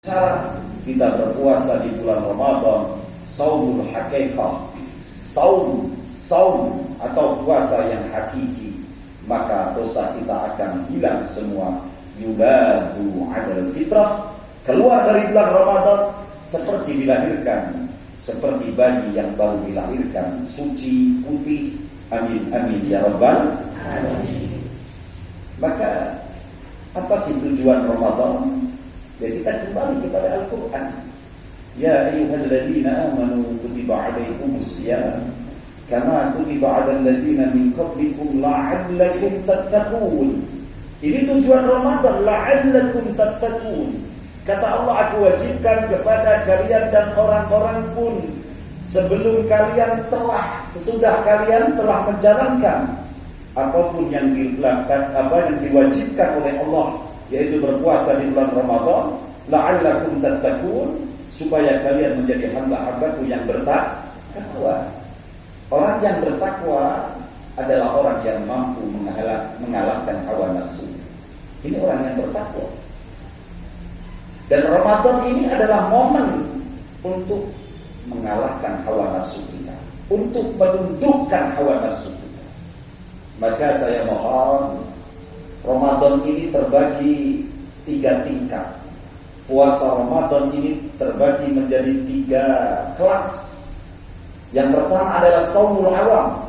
Cara kita berpuasa di bulan Ramadan, saumul haqiqah, saum atau puasa yang hakiki, maka dosa kita akan hilang semua. Yuladu adal fitrah, keluar dari bulan Ramadan seperti dilahirkan, seperti bayi yang baru dilahirkan, suci, putih. Amin, amin ya rabbal alamin. Maka apa sih tujuan Ramadan? Ya, kita kembali kepada Al-Quran. Ya ayyuhalladzina amanu kutiba alaikumus syiyam kama kutiba alal ladzina min qablikum la'allakum tattaqun. Ini tujuan Ramadan, la'allakum tattaqun. Kata Allah, aku wajibkan kepada kalian dan orang-orang pun sebelum kalian sesudah kalian telah menjalankan apapun yang diwajibkan oleh Allah, yaitu berpuasa di bulan Ramadan, la'allakum tattaqun, supaya kalian menjadi hamba-hambaku yang bertakwa. Orang yang bertakwa adalah orang yang mampu mengalahkan hawa nafsu. Ini orang yang bertakwa. Dan Ramadan ini adalah momen untuk mengalahkan hawa nafsu kita, untuk menundukkan hawa nafsu kita. Maka saya mohon, Ramadan ini terbagi 3 tingkat. Puasa Ramadan ini terbagi menjadi 3 kelas. Yang pertama adalah shaumul awam,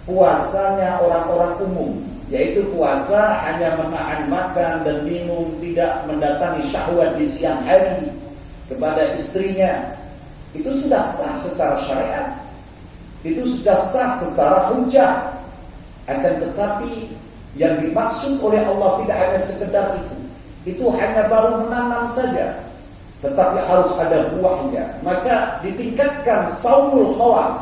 puasanya orang-orang umum, yaitu puasa hanya menahan makan dan minum, tidak mendatangi syahwat di siang hari kepada istrinya. Itu sudah sah secara syariat, itu sudah sah secara hujjah. Akan tetapi yang dimaksud oleh Allah tidak hanya sekedar itu hanya baru menanam saja, tetapi harus ada buahnya. Maka ditingkatkan saumul khawas,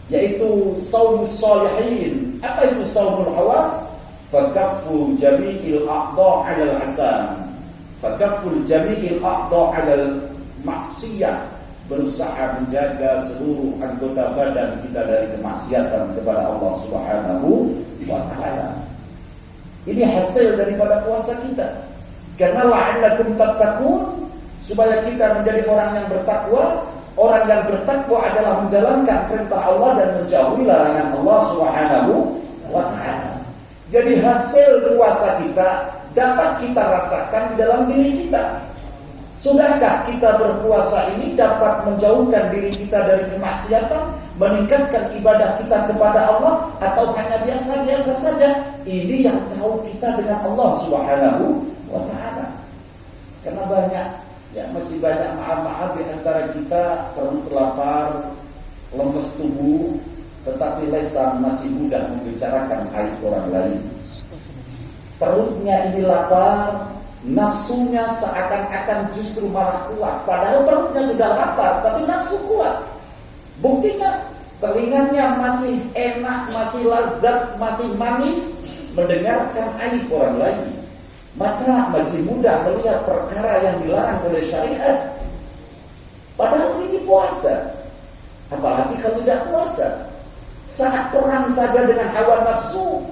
yaitu saumus sholihin. Apa itu saumul khawas? Fakaffu jami'il a'dha 'alal asam, fakaffu jami'il a'dha 'alal maksiyah, berusaha menjaga seluruh anggota badan kita dari kemaksiatan kepada Allah Subhanahu wa ta'ala. Ini hasil daripada puasa kita. Karena la'allakum tattaqun, supaya kita menjadi orang yang bertakwa. Orang yang bertakwa adalah menjalankan perintah Allah dan menjauhi larangan Allah Subhanahu wa ta'ala. Jadi hasil puasa kita dapat kita rasakan di dalam diri kita. Sudahkah kita berpuasa ini dapat menjauhkan diri kita dari kemaksiatan, meningkatkan ibadah kita kepada Allah, atau hanya biasa-biasa saja? Ini yang tahu kita dengan Allah Subhanahu wa ta'ala. Karena masih banyak maaf-maaf di antara kita, perut lapar, lemes tubuh, tetapi lisan masih mudah membicarakan aib orang lain. Perutnya ini lapar, nafsunya seakan-akan justru malah kuat, padahal perutnya sudah lapar, tapi nafsu kuat. Buktinya telinganya masih enak, masih lazat, masih manis mendengarkan aib orang lain. Maka masih mudah melihat perkara yang dilarang oleh syariat. Padahal ini puasa. Apalagi kalau tidak puasa, saat perang saja dengan hawa nafsu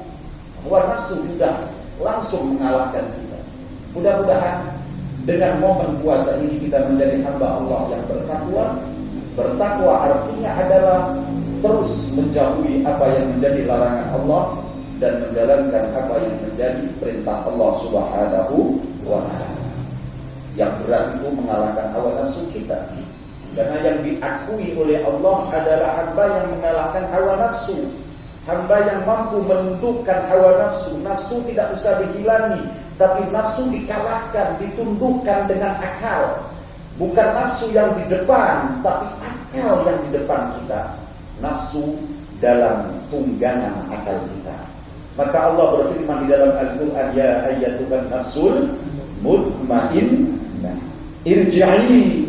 sudah langsung mengalahkan kita. Mudah-mudahan dengan momen puasa ini kita menjadi hamba Allah yang bertakwa. Bertakwa artinya adalah terus menjauhi apa yang menjadi larangan Allah dan menjalankan apa yang menjadi perintah Allah Subhanahu wa ta'ala. Yang berat itu mengalahkan hawa nafsu kita. Karena yang diakui oleh Allah adalah hamba yang mengalahkan hawa nafsu, hamba yang mampu menundukkan hawa nafsu. Nafsu tidak usah dihilangi, tapi nafsu dikalahkan, ditundukkan dengan akal. Bukan nafsu yang di depan, tapi akal yang di depan kita. Nafsu dalam tunggangan akal kita. Maka Allah berfirman di dalam Al-Quran, ya ayyatuhan nafsul mutmainnah, irji'i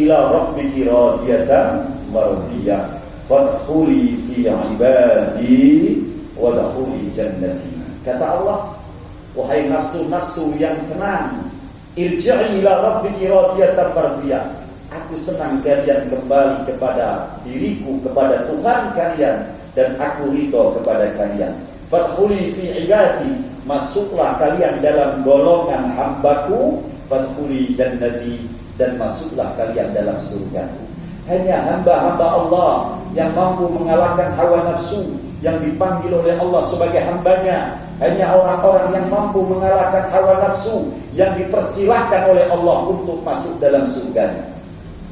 ila rabbiki radiyatan mardiyah, fadkhuli fi ibadi wadkhuli jannati. Kata Allah, wahai nafsu-nafsu yang tenang, irji'i ila rabbiki radiyatan mardiyah, aku senang kalian kembali kepada diriku, kepada Tuhan kalian, dan aku ridho kepada kalian. Fadkhuli fi ibadi, masuklah kalian dalam golongan hambaku fadkhuli jannati, dan masuklah kalian dalam surgaku. Hanya hamba-hamba Allah yang mampu mengalahkan hawa nafsu, yang dipanggil oleh Allah sebagai hambanya. Hanya orang-orang yang mampu mengalahkan hawa nafsu, yang dipersilahkan oleh Allah untuk masuk dalam surganya.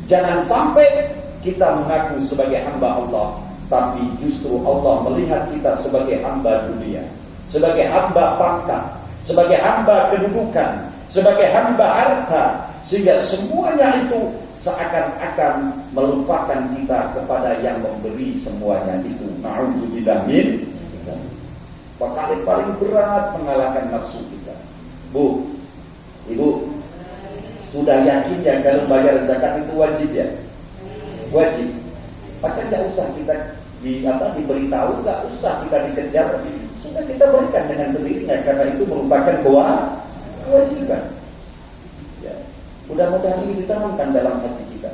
Jangan sampai kita mengaku sebagai hamba Allah, tapi justru Allah melihat kita sebagai hamba dunia, sebagai hamba pangkat, sebagai hamba kedudukan, sebagai hamba harta, sehingga semuanya itu seakan-akan melupakan kita kepada yang memberi semuanya itu. Na'udzubillah min. Paling berat mengalahkan nafsu kita. Bu, ibu, sudah yakin ya kalau bayar zakat itu wajib ya? Wajib. Maka tidak usah kita diberitahu, tidak usah kita dikejar, sudah kita berikan dengan sendirinya, karena itu merupakan kewajiban. Ya. Mudah-mudahan ini ditanamkan dalam hati kita,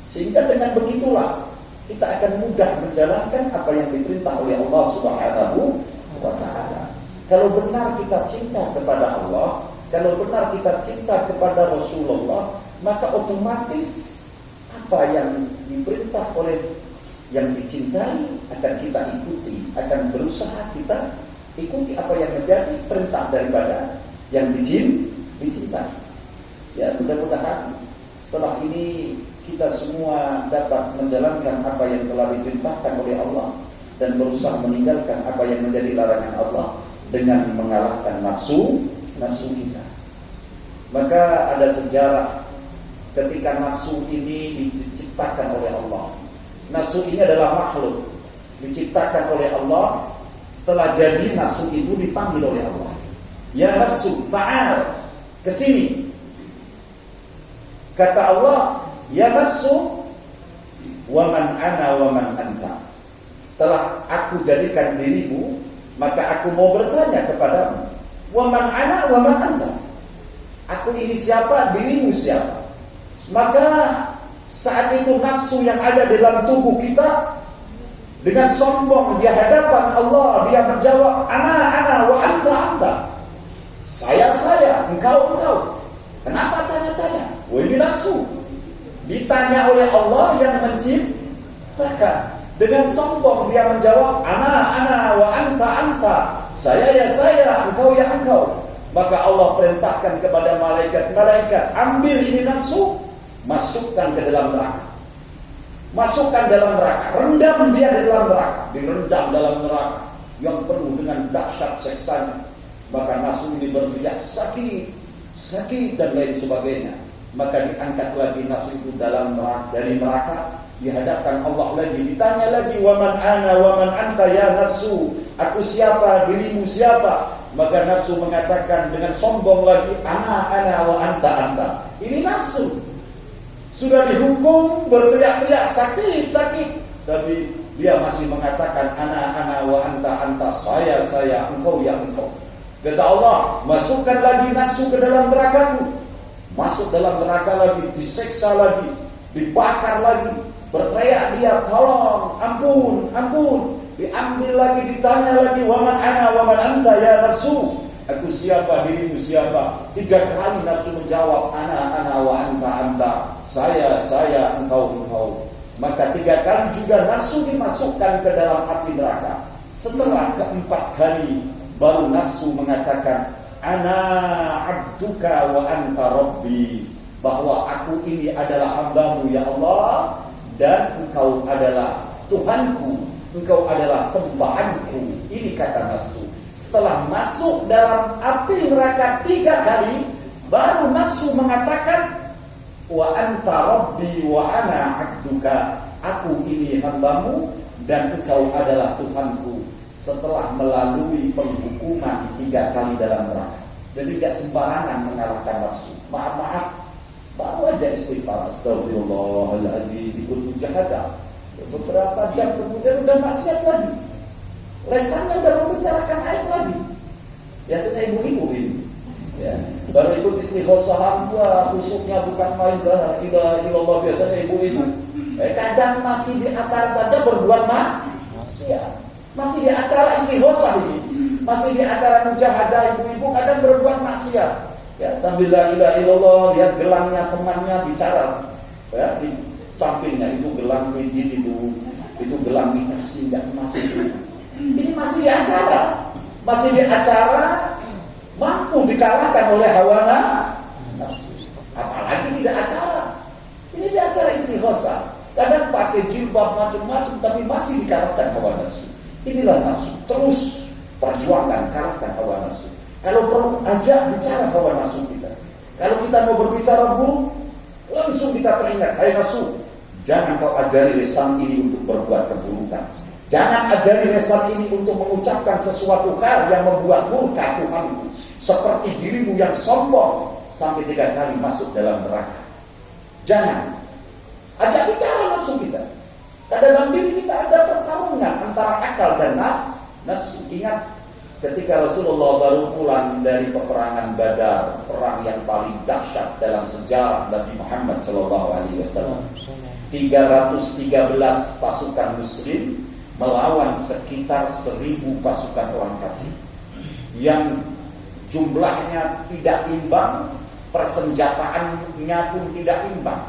sehingga dengan begitulah kita akan mudah menjalankan apa yang diperintah oleh Allah Subhanahu wa Ta'ala. Kalau benar kita cinta kepada Allah, kalau benar kita cinta kepada Rasulullah, maka otomatis apa yang diperintah oleh yang dicintai akan kita ikuti, akan berusaha kita ikuti apa yang menjadi perintah daripada yang dicintai. Ya, mudah-mudahan setelah ini kita semua dapat menjalankan apa yang telah diperintahkan oleh Allah dan berusaha meninggalkan apa yang menjadi larangan Allah dengan mengalahkan nafsu kita. Maka ada sejarah ketika nafsu ini diciptakan oleh Allah. Nafsu ini adalah makhluk diciptakan oleh Allah. Setelah jadi, nafsu itu dipanggil oleh Allah. Ya nafsu, ta'al, kesini. Kata Allah, ya nafsu, waman ana waman anta. Setelah aku jadikan dirimu, maka aku mau bertanya kepadamu, waman ana waman anta. Aku ini siapa, dirimu siapa? Maka saat itu nafsu yang ada dalam tubuh kita dengan sombong di hadapan Allah, dia menjawab, ana wa anta. Saya, engkau. Kenapa tanya-tanya? Ini nafsu. Ditanya oleh Allah yang menciptakan. Dengan sombong dia menjawab, ana wa anta. Saya, engkau, engkau. Maka Allah perintahkan kepada malaikat, ambil ini nafsu, masukkan ke dalam neraka. Masukkan dalam neraka, rendam dia di dalam neraka, direndam dalam neraka yang penuh dengan dahsyat seksanya. Maka nafsu ini berteriak sakit dan lain sebagainya. Maka diangkat lagi nafsu itu dari neraka, dihadapkan Allah lagi, ditanya lagi, waman ana waman anta ya nafsu, aku siapa, dirimu siapa? Maka nafsu mengatakan dengan sombong lagi, ana wa anta. Ini nafsu sudah dihukum, berteriak-teriak sakit, tapi dia masih mengatakan ana wa anta, saya, engkau, engkau. Kata Allah, masukkan lagi nafsu ke dalam nerakaku. Masuk dalam neraka lagi, diseksa lagi, dibakar lagi, berteriak dia, tolong, ampun. Diambil lagi, ditanya lagi, waman ana waman anta ya nafsu, aku siapa, dirimu siapa? 3 kali nafsu menjawab, ana wa anta. Saya, engkau. Maka 3 kali juga nafsu dimasukkan ke dalam api neraka. Setelah ke-4 kali baru nafsu mengatakan, ana abduka wa anta rabbi, bahwa aku ini adalah hambamu ya Allah, dan engkau adalah Tuhanku, engkau adalah sembahanku. Ini kata nafsu. Setelah masuk dalam api neraka 3 kali, baru nafsu mengatakan, wa anta rabbi wa ana abduka, aku ini hambamu dan engkau adalah Tuhanku. Setelah melalui penghukuman 3 kali dalam neraka. Jadi tidak sembarangan mengalahkan nafsu. Maaf, baru aja istighfar, astagfirullahaladzim, ikut jahadah. Beberapa jam kemudian udah maksiat lagi. Lesannya udah membicarakan aib lagi. Ya, itu ibu-ibu ini. Ya, baru ikut istighosahan, khususnya bukan main la ilaha illallah, biasanya ibu-ibu. Kadang masih di acara saja berbuat maksiat. Masih di acara istighosah ini, masih di acara mujahadah ibu-ibu kadang berbuat maksiat. Ya, sambil la ilaha illallah, lihat gelangnya temannya bicara. Ya, di sampingnya itu gelang medit, itu gelang mitasi nggak masuk. Ini masih di acara, mampu dikalahkan oleh hawa nafsu. Apalagi tidak acara. Ini di acara istighosa. Kadang pakai jilbab macam-macam, tapi masih dikalahkan hawa nafsu. Inilah nafsu. Terus perjuangkan, kalahkan hawa nafsu. Kalau perlu ajak bicara hawa nafsu kita. Kalau kita mau berbicara buruk, langsung kita teringat, hai nafsu, jangan kau ajari lisan ini untuk berbuat keburukan. Jangan ajari lisan ini untuk mengucapkan sesuatu hal yang membuat murka Tuhanku. Seperti dirimu yang sombong sampai 3 kali masuk dalam neraka. Jangan. Ajak bicara nafsu kita. Dalam diri kita ada pertarungan antara akal dan nafsu. Ingat ketika Rasulullah baru pulang dari peperangan Badar, perang yang paling dahsyat dalam sejarah Nabi Muhammad SAW. 313 pasukan muslim melawan sekitar 1000 pasukan orang kafir yang jumlahnya tidak imbang, persenjataannya pun tidak imbang.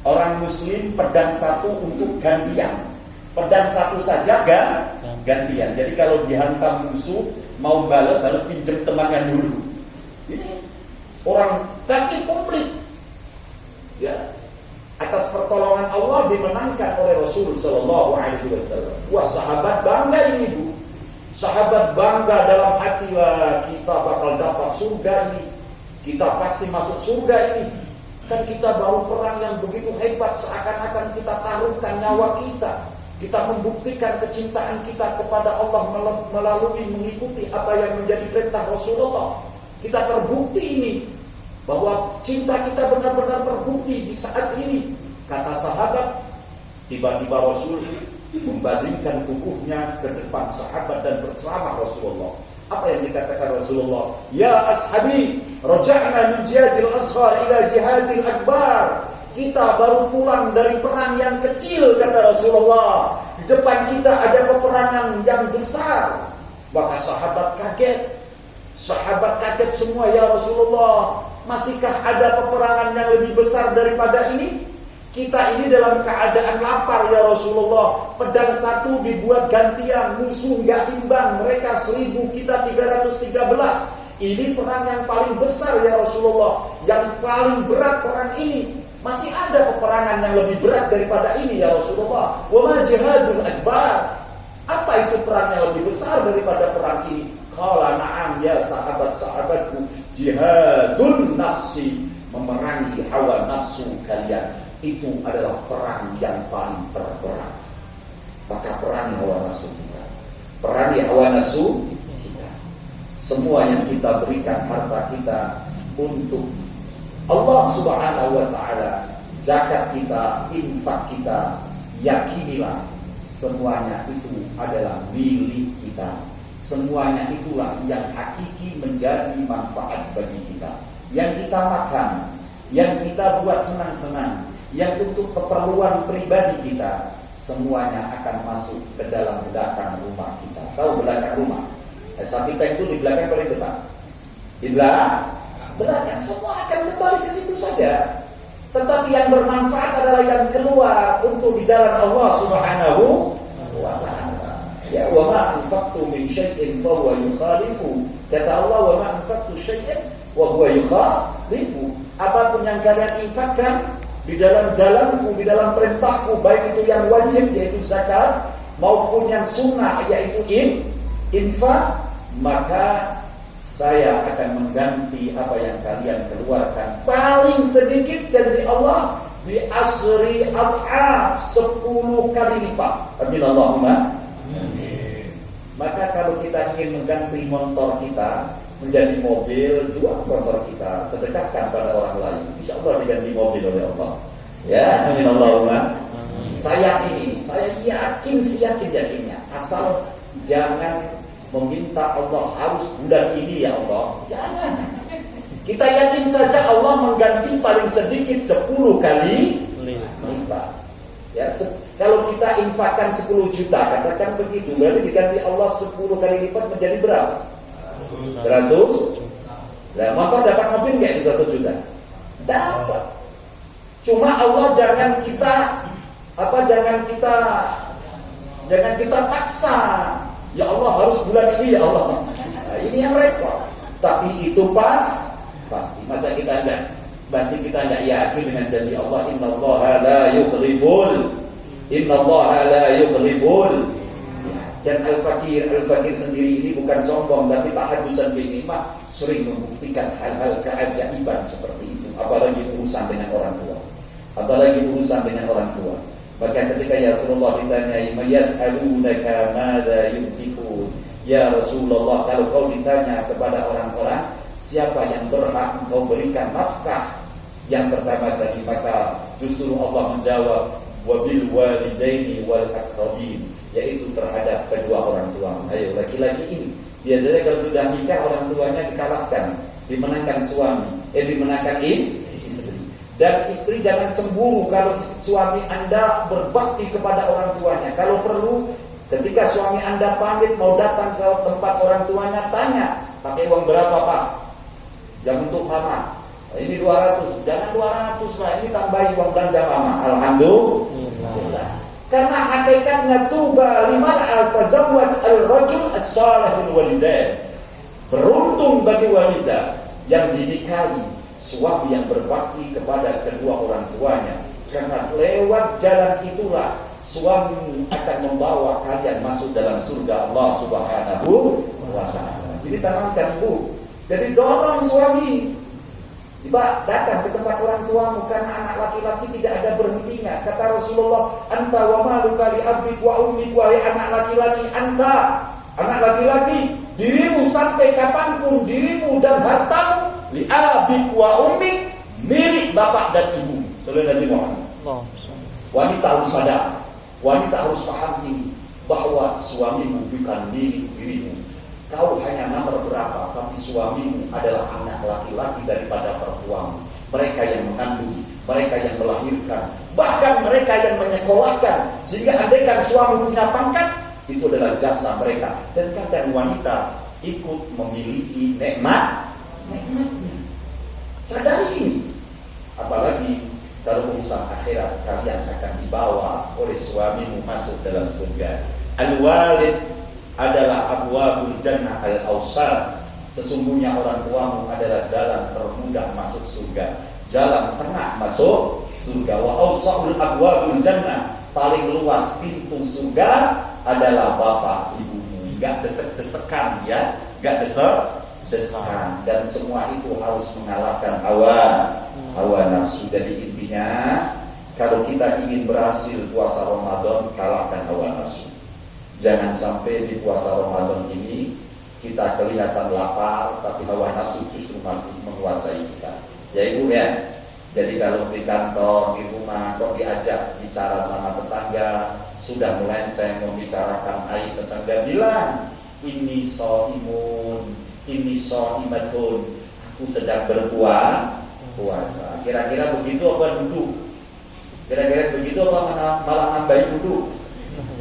Orang muslim pedang satu untuk gantian, pedang satu saja gantian. Jadi kalau dihantam musuh mau balas harus pinjam temannya dulu. Ini orang kafir komplit. Ya, atas pertolongan Allah dimenangkan oleh Rasul Sallallahu Alaihi Wasallam. Wah, sahabat bangga ini, Bu. Sahabat bangga dalam hati, wah, kita bakal dapat surga ini. Kita pasti masuk surga ini. Kan kita baru perang yang begitu hebat, seakan-akan kita taruhkan nyawa kita. Kita membuktikan kecintaan kita kepada Allah melalui mengikuti apa yang menjadi perintah Rasulullah. Kita terbukti ini, bahwa cinta kita benar-benar terbukti di saat ini. Kata sahabat, tiba-tiba Rasul membandingkan tubuhnya ke depan sahabat dan berceramah Rasulullah. Apa yang dikatakan Rasulullah? Ya ashabi, raja'na min jihadil asghar ila jihadil akbar. Kita baru pulang dari perang yang kecil, kata Rasulullah. Di depan kita ada peperangan yang besar. Maka sahabat kaget. Sahabat kaget semua, ya Rasulullah, masihkah ada peperangan yang lebih besar daripada ini? Kita ini dalam keadaan lapar, ya Rasulullah. Pedang satu dibuat gantian, musuh nggak imbang. Mereka 1000, kita 313. Ini perang yang paling besar, ya Rasulullah. Yang paling berat perang ini. Masih ada peperangan yang lebih berat daripada ini, ya Rasulullah. Wa ma jihadul akbar. Apa itu perang yang lebih besar daripada perang ini? Qala na'am ya sahabat-sahabatku, jihadun nafsi, memerangi hawa nafsu kalian. Itu adalah perang yang paling terberat. Maka perangi hawa nafsu kita. Perangi hawa nafsu kita. Semua yang kita berikan harta kita untuk Allah Subhanahu wa ta'ala, zakat kita, infak kita, yakinilah semuanya itu adalah milik kita. Semuanya itulah yang hakiki menjadi manfaat bagi kita. Yang kita makan, yang kita buat senang-senang, yang untuk keperluan pribadi kita, semuanya akan masuk ke dalam belakang rumah kita. Tahu belakang rumah? Kita itu di belakang paling depan. Di belakang semua akan kembali ke situ saja. Tetapi yang bermanfaat adalah yang keluar untuk di jalan Allah Subhanahu wa ta'ala. Ya, wa ma anfaqtu min syai'in fa huwa yukhalifu. Kata Allah, wa ma anfaqtu syai'in wa huwa yukhalifu. Apapun yang kalian infakkan di dalam jalanku, di dalam perintahku, baik itu yang wajib yaitu zakat maupun yang sunnah yaitu infak, maka saya akan mengganti apa yang kalian keluarkan. Paling sedikit janji Allah di asri ad'af 10 kali lipat. Amin Allahumma. Maka kalau kita ingin mengganti motor kita menjadi mobil, jual motor kita, sedekahkan pada orang lain. Insya Allah diganti mobil oleh Allah. Ya, amin Allahumma. Saya yakin seyakin-yakinnya. Asal jangan meminta Allah harus bulan ini ya Allah. Jangan. Kita yakin saja Allah mengganti paling sedikit 10 kali lipat. Ya, kalau kita infakkan 10 juta, katakan begitu, berarti diganti Allah 10 kali lipat menjadi berapa? 100. Lah motor dapat mobil nggak itu 1 juta? Dapat. Cuma Allah jangan kita paksa. Ya Allah harus bulan ini ya Allah. Nah, ini yang repot. Tapi itu pasti. Masa kita enggak? Pasti kita enggak yakin dengan janji Allah. Innallaha la yukhliful. Ya, dan Al-Fakir sendiri ini bukan sombong, tapi tahadusan bil nikmah, sering membuktikan hal-hal keajaiban seperti itu. Apalagi urusan dengan orang tua. Maka ketika ya Rasulullah ditanyai, "Yas'alunaka madza yunfiqun?" Ya Rasulullah, kalau kau ditanya kepada orang-orang, siapa yang berhak engkau berikan nafkah? Yang pertama tadi, maka justru Allah menjawab, "Wabil walidaini wal aqrabin," yaitu terhadap kedua orang tua. Ayo, laki-laki ini biasanya kalau sudah nikah orang tuanya dikalahkan, dimenangkan dimenangkan istri. Dan istri jangan cemburu kalau suami Anda berbakti kepada orang tuanya. Kalau perlu, ketika suami Anda pamit mau datang ke tempat orang tuanya, tanya, pakai uang berapa Pak? Yang untuk mama. Nah, ini 200, jangan 200 Pak, ini tambahi uang belanja mama. Alhamdulillah. Karena hakikatnya tuba liman al-tazawwaj al-rajul as-salihul walidain. Beruntung bagi wanita yang dinikahi suami yang berbakti kepada kedua orang tuanya, karena lewat jalan itulah suami akan membawa kalian masuk dalam surga Allah Subhanahu wa ta'ala. Jadi tanamkan ibu. Jadi dorong suami. Tiba datang ke tempat orang tuamu, karena anak laki-laki tidak ada berhentinya. Kata Rasulullah, "Anta wa maluka li abdik wa ummik," wahai anak laki-laki, anta, anak laki-laki, dirimu sampai kapanpun, dirimu dan hartamu li abik wa ummik, milik bapak dan ibu. Saudara Nabi Muhammad. Wanita harus sadar, wanita harus paham ini, bahwa suamimu bukan milik dirimu. Kau hanya nomor berapa, tapi suamimu adalah anak laki-laki daripada perempuan. Mereka yang mengandung, mereka yang melahirkan, bahkan mereka yang menyekolahkan. Sehingga andaikan suami punya pangkat, itu adalah jasa mereka. Dan kadang wanita ikut memiliki nikmatnya. Sadari ini. Apalagi kalau urusan akhirat, kalian akan dibawa oleh suamimu masuk dalam surga. Al-walid adalah abwabul jannah al-awsat. Sesungguhnya orang tuamu adalah jalan termudah masuk surga, jalan tengah masuk surga. Wa awsaul abwabul jannah, paling luas pintu surga adalah bapak ibumu. Enggak desek-desekan ya, enggak desek-desekan. Dan semua itu harus mengalahkan hawa nafsu. Jadi intinya, kalau kita ingin berhasil puasa Ramadan, kalahkan hawa nafsu. Jangan sampai di puasa Ramadan ini kita kelihatan lapar, tapi hawa nafsu justru menguasai kita. Ya ibu ya. Jadi kalau di kantor, di rumah, kok diajak bicara sama tetangga, sudah melenceng membicarakan aib tetangga, bilang, "Ini so'imun, ini so'imatun, aku sedang berpuasa." Kira-kira begitu apa duduk? Kira-kira begitu apa malah nambahin duduk?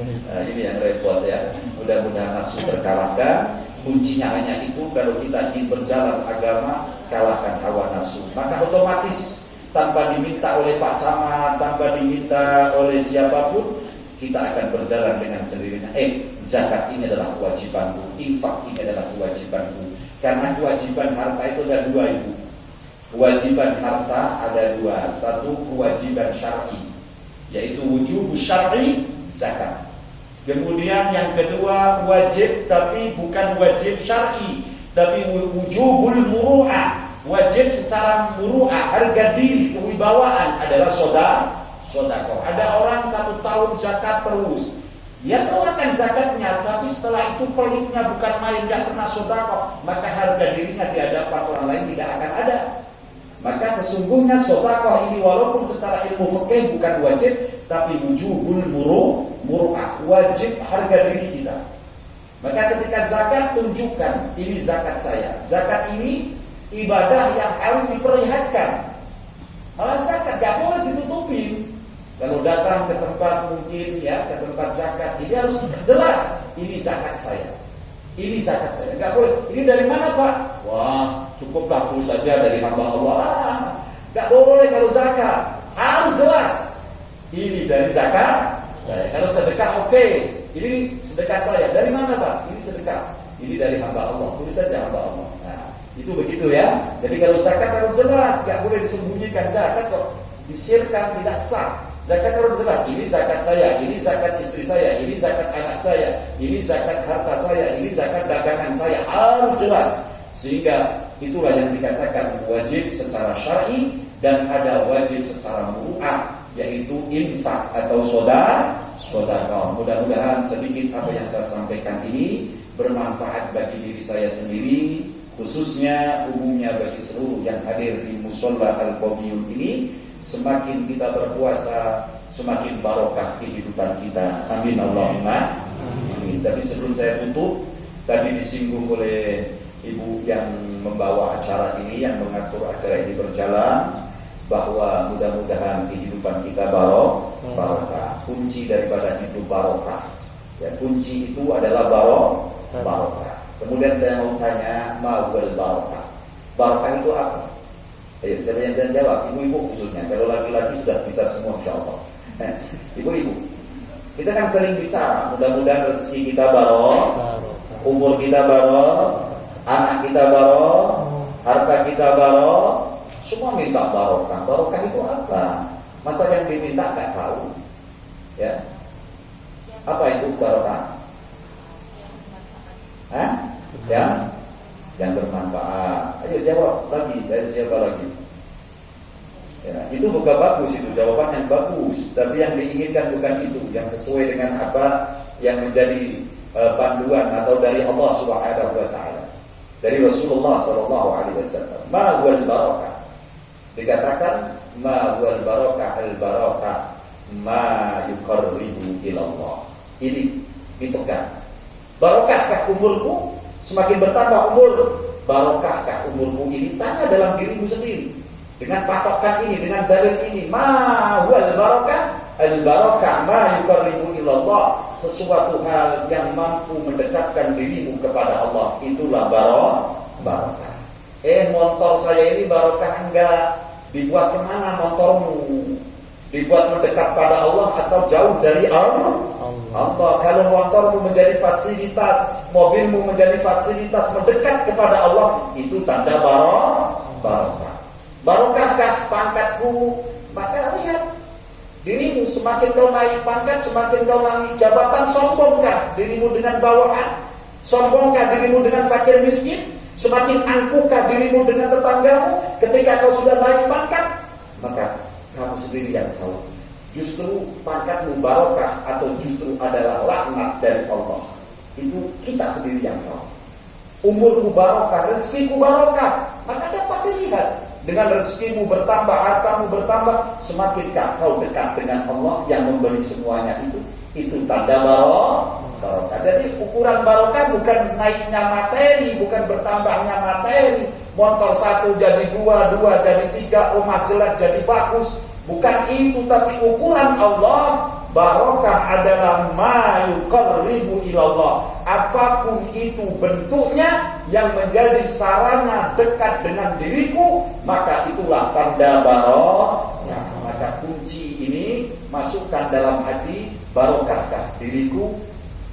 Nah, ini yang repot ya. Mudah-mudahan nafsu terkalahkan. Kuncinya hanya itu, kalau kita ingin berjalan agama, kalahkan hawa nafsu. Maka otomatis tanpa diminta oleh Pak Camat, tanpa diminta oleh siapapun, kita akan berjalan dengan sendirinya. Zakat ini adalah kewajibanku, infak ini adalah kewajibanku. Karena kewajiban harta itu ada dua ibu. Kewajiban harta ada dua. Satu kewajiban syar'i, yaitu wujub syar'i zakat. Kemudian yang kedua wajib, tapi bukan wajib syar'i, tapi wujubul muru'ah, wajib secara muru'ah, harga diri, kewibawaan adalah sedekah. Ada orang 1 tahun zakat terus, dia keluarkan zakatnya, tapi setelah itu pelitnya bukan main, gak pernah sedekah, maka harga dirinya di hadapan orang lain tidak akan ada. Maka sesungguhnya sedekah ini walaupun secara ilmu fikih bukan wajib, tapi wujubul muru'ah, wajib harga diri kita. Maka ketika zakat, tunjukkan ini zakat saya. Zakat ini ibadah yang harus diperlihatkan. Malah zakat gak boleh ditutupin. Kalau datang ke tempat mungkin ya, ke tempat zakat, ini harus jelas, ini zakat saya. Ini zakat saya. Gak boleh. Ini dari mana Pak? Wah, cukuplah itu saja dari hamba Allah. Tidak boleh kalau zakat, harus jelas. Ini dari zakat saya. Kalau sedekah oke. Ini sedekah saya. Dari mana Pak? Ini sedekah. Ini dari hamba Allah. Tulis saja hamba Allah. Nah, itu begitu ya. Jadi kalau zakat harus jelas, tidak boleh disembunyikan. Zakat kok disirkan tidak sah. Zakat harus jelas. Ini zakat saya, ini zakat istri saya, ini zakat anak saya, ini zakat harta saya, ini zakat dagangan saya. Harus jelas. Sehingga itulah yang dikatakan wajib secara syar'i dan ada wajib secara muru'ah, yaitu infak atau sedekah. Mudah-mudahan sedikit apa yang saya sampaikan ini bermanfaat bagi diri saya sendiri, khususnya umumnya bagi seluruh yang hadir di Musholla Al-Qobiyun ini. Semakin kita berpuasa, semakin barokah kehidupan kita. Amin Allahumma amin. Tapi sebelum saya tutup, tadi disinggung oleh ibu yang membawa acara ini, yang mengatur acara ini berjalan, bahwa mudah-mudahan kehidupan kita barokah. Kunci daripada hidup barokah. Ya, kunci itu adalah barokah. Kemudian saya mau tanya, ma'wal barokah. Barokah itu apa? Ayo, siapa yang jawab? Ibu-ibu khususnya. Kalau laki-laki sudah bisa semua, insyaAllah. Ibu-ibu, kita kan sering bicara, mudah-mudahan rezeki kita barokah, umur kita barokah, anak kita barokah, harta kita barokah. Semua minta barokah. Barokah itu apa? Masa yang diminta nggak tahu? Ya, apa itu barokah? Yang bermanfaat. Ayo jawab lagi. Dari siapa lagi? Ya, itu bukan bagus, itu jawaban yang bagus. Tapi yang diinginkan bukan itu. Yang sesuai dengan apa yang menjadi panduan atau dari Allah Subhanahu Wa Taala, dari Rasulullah Sallallahu Alaihi Wasallam. Ma huwal barokah. Dikatakan ma huwal barokah al barokah ma yuqarribu ilallah. Ini dipegang. Barokahkah umurku? Semakin bertambah umur, barokahkah umurmu ini? Tanya dalam dirimu sendiri. Dengan patokan ini, dengan dalil ini, ma huwal barokah al barokah ma yuqarribu ilallah. Sesuatu hal yang mampu mendekatkan dirimu kepada Allah, itulah barokah. Motor saya ini barokah enggak? Dibuat kemana motormu? Dibuat mendekat pada Allah atau jauh dari Allah? Kalau motormu menjadi fasilitas, mobilmu menjadi fasilitas mendekat kepada Allah, itu tanda barokah. Barokahkah pangkatku? Maka lihat dirimu, semakin kau naik pangkat, semakin kau naik jabatan, sombongkah dirimu dengan bawahan? Sombongkah dirimu dengan fakir miskin? Semakin angkuhkah dirimu dengan tetanggamu ketika kau sudah naik pangkat? Maka kamu sendiri yang tahu. Justru pangkatmu barokah atau justru adalah laknat dari Allah, itu kita sendiri yang tahu. Umurku barokah, rezekiku barokah, maka dapat dilihat. Dengan rezekimu bertambah, hartamu bertambah, semakinkah kau dekat dengan Allah yang memberi semuanya itu? Itu tanda barokah. Jadi ukuran barokah bukan naiknya materi, bukan bertambahnya materi. Motor 1 jadi 2, 2 jadi 3, rumah jelek jadi bagus. Bukan itu, tapi ukuran Allah. Barokah adalah ma yuqarribu ilallah. Apapun itu bentuknya yang menjadi sarana dekat dengan diriku, maka itulah tanda barokah. Maka kunci ini masukkan dalam hati. Barokahkah diriku?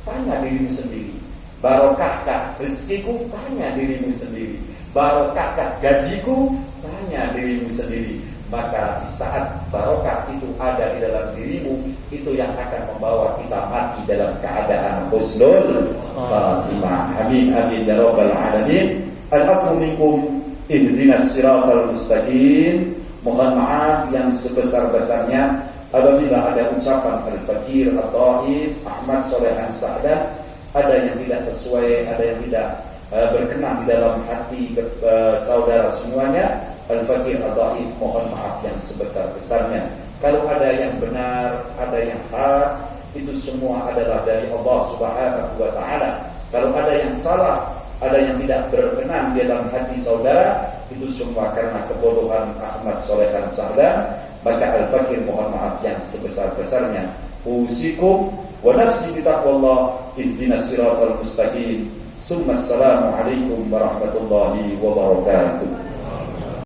Tanya dirimu sendiri. Barokahkah rezekiku? Tanya dirimu sendiri. Barokahkah gajiku? Tanya dirimu sendiri. Maka di saat barokah itu ada di dalam dirimu, itu yang akan membawa kita mati dalam keadaan husnul khatimah. Amin amin ya rabbal alamin. Al-afu minkum ihdinas siratal mustaqim. Mohon maaf yang sebesar-besarnya apabila ada ucapan Al-Fakir At-Taif Ahmad Solehan Sa'dah ada yang tidak sesuai, ada yang tidak berkenan di dalam hati saudara semuanya. Al-Fakir At-Taif mohon maaf yang sebesar-besarnya. Kalau ada yang benar, ada yang hak, itu semua adalah dari Allah Subhanahu wa Ta'ala. Kalau ada yang salah, ada yang tidak berkenan di dalam hati saudara, itu semua karena kebodohan Ahmad Solehan Sa'dah. Maka Al-Fakir mohon maaf yang sebesar-besarnya. Usikum wa nafsi bitaqwallah ihdinas siratal mustaqim. Assalamualaikum warahmatullahi wabarakatuh.